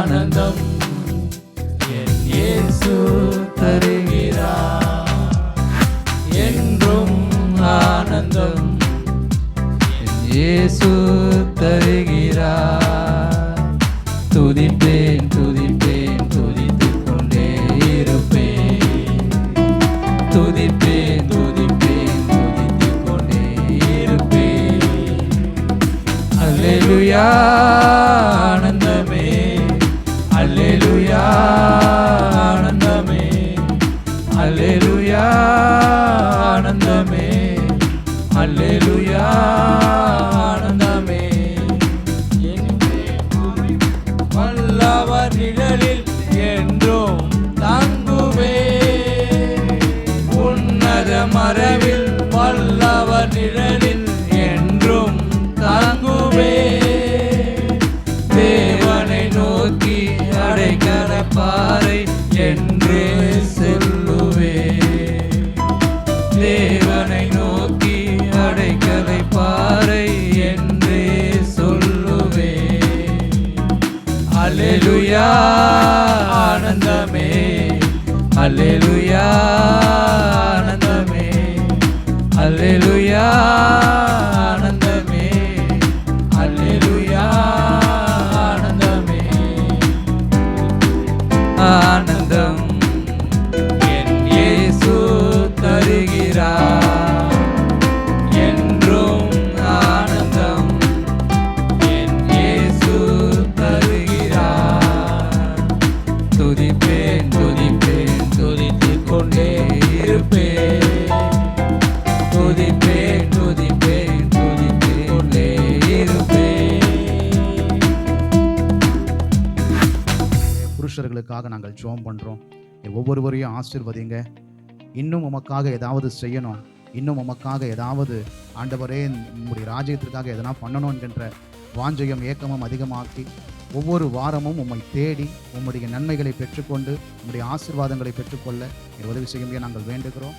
ஆனந்தம் என் இயேசு தருகிறார். என்றும் ஆனந்தம் என் இயேசு தருகிறார். துதிப்பேன் துதிப்பேன் துதித்துக் கொண்டே இருப்பேன். துதிப்பேன் துதிப்பேன் துதித்துக் கொண்டே இருப்பேன். அல்லேலூயா ஆனந்தமே, அல்லேலூயா ஆனந்தமே, அல்லேலூயா ஆனந்தமே, அல்லேலூயா ஆனந்தமே. வல்லவர் நிழலில் என்றும் தங்குவே, உன்னத மறைவில் வல்லவர் நிழலில் என்றும் தங்குவே. தேவனை நோக்கி அடைக்கல பாறை என்று சொல்லுவே. தேவனை நோக்கி அடைக்கலை பாறை என்று சொல்லுவே. அல்லேலூயா ஆனந்தமே, அல்லேலூயா ஆனந்தமே, அல்லேலூயா ஆனந்தமே, அல்லேலூயா ஆனந்தமே. ஆனந்தம் என் இயேசு தருகிறார். என்றும் ஆனந்தம் என் இயேசு தருகிறார். துதிப்பேன் துதிப்பேன் துதித்துக் கொண்டே இருப்பேன். துதிப்பேன் துதிப்பேன் துதித்துக் கொண்டே இருப்பேன். புருஷர்களுக்காக நாங்கள் ஜெபம் பண்ணுறோம். ஒவ்வொருவரையும் ஆசீர்வதிங்க. இன்னும் உமக்காக ஏதாவது செய்யணும், இன்னும் உமக்காக ஏதாவது ஆண்டவரே உம்முடைய ராஜ்யத்திற்காக எதனா பண்ணணும் என்கின்ற வாஞ்சையும் ஏக்கமும் அதிகமாக்கி ஒவ்வொரு வாரமும் உம்மை தேடி உம்முடைய நன்மைகளை பெற்றுக்கொண்டு உம்முடைய ஆசீர்வாதங்களை பெற்றுக்கொள்ள உதவி செய்யும்படியாக நாங்கள் வேண்டுகிறோம்.